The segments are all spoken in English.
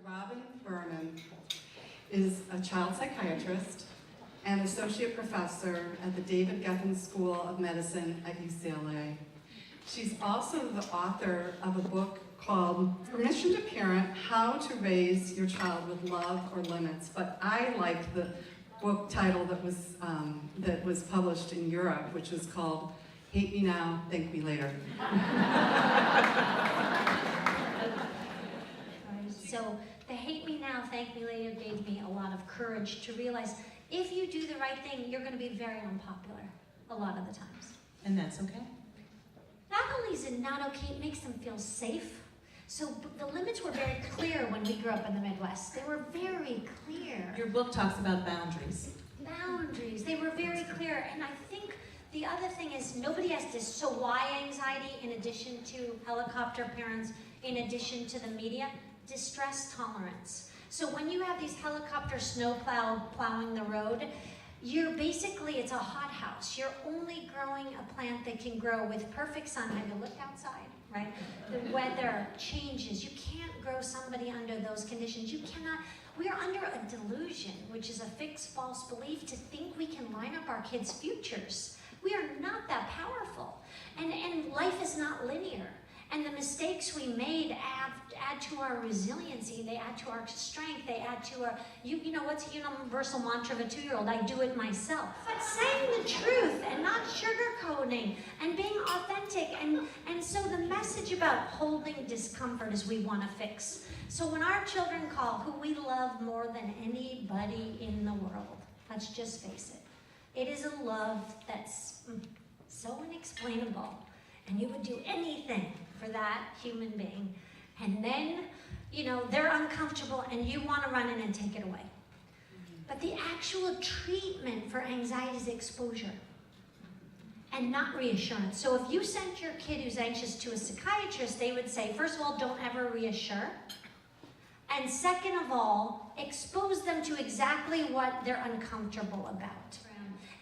Robin Berman is a child psychiatrist and associate professor at the David Geffen School of Medicine at UCLA. She's also the author of a book called Permission to Parent: How to Raise Your Child with Love or Limits. But I like the book title that was published in Europe, which is called Hate Me Now, Thank Me Later. So the Hate Me Now, Thank Me Later gave me a lot of courage to realize if you do the right thing, you're going to be very unpopular a lot of the times. And that's okay. Not only is it not okay, it makes them feel safe. So the limits were very clear when we grew up in the Midwest. They were very clear. Your book talks about boundaries. Boundaries, they were very clear. And I think the other thing is nobody has this, so why anxiety in addition to helicopter parents, in addition to the media? Distress tolerance. So when you have these helicopter plowing the road, you're basically, it's a hothouse. You're only growing a plant that can grow with perfect sunlight. You look outside, right? The weather changes. You can't grow somebody under those conditions. You cannot, we are under a delusion, which is a fixed false belief to think we can line up our kids' futures. We are not that powerful. And life is not linear. And the mistakes we made add to our resiliency, they add to our strength, they add to our, you know what's a universal mantra of a 2-year-old? I do it myself. But saying the truth and not sugarcoating and being authentic. And so the message about holding discomfort is we want to fix. So when our children call, who we love more than anybody in the world, let's just face it, it is a love that's so inexplainable. And you would do anything for that human being. And then, you know, they're uncomfortable and you want to run in and take it away. But the actual treatment for anxiety is exposure and not reassurance. So if you sent your kid who's anxious to a psychiatrist, they would say, first of all, don't ever reassure. And second of all, expose them to exactly what they're uncomfortable about.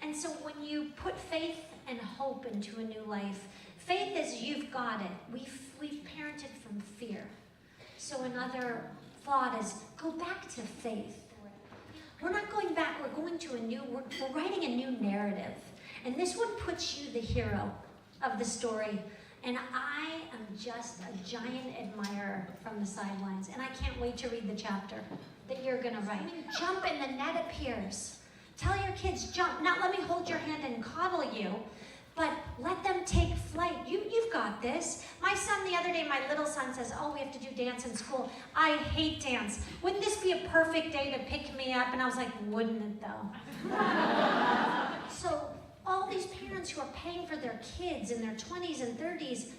And so when you put faith and hope into a new life, faith is you've got it. We've parented from fear. So another thought is go back to faith. We're not going back, we're going to we're writing a new narrative. And this one puts you the hero of the story. And I am just a giant admirer from the sidelines. And I can't wait to read the chapter that you're gonna write. Jump and the net appears. Tell your kids jump, not let me hold your hand and coddle you, but let them take flight. You've got this. My son the other day, my little son says, oh, we have to do dance in school. I hate dance. Wouldn't this be a perfect day to pick me up? And I was like, wouldn't it though? So all these parents who are paying for their kids in their 20s and 30s,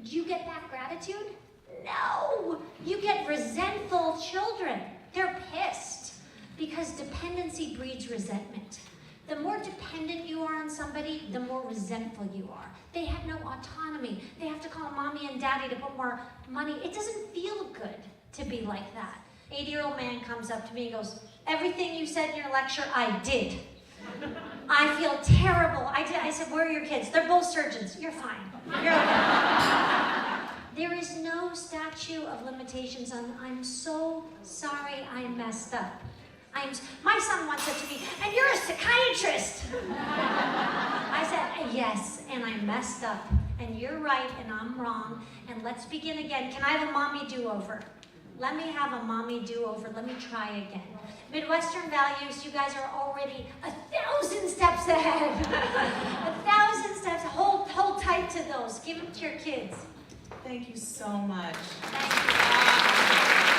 do you get that gratitude? No, you get resentful children. They're pissed because dependency breeds resentment. The more dependent you are on somebody, the more resentful you are. They have no autonomy. They have to call mommy and daddy to put more money. It doesn't feel good to be like that. 80-year-old man comes up to me and goes, everything you said in your lecture, I did. I feel terrible. I said, where are your kids? They're both surgeons. You're fine. You're okay. There is no statute of limitations on, I'm so sorry I messed up. My son once said to me, and you're a psychiatrist. I said, yes, and I messed up. And you're right, and I'm wrong. And let's begin again. Can I have a mommy do-over? Let me have a mommy do-over. Let me try again. Midwestern values, you guys are already 1,000 steps ahead. 1,000 steps. Hold tight to those. Give them to your kids. Thank you so much. Thank you.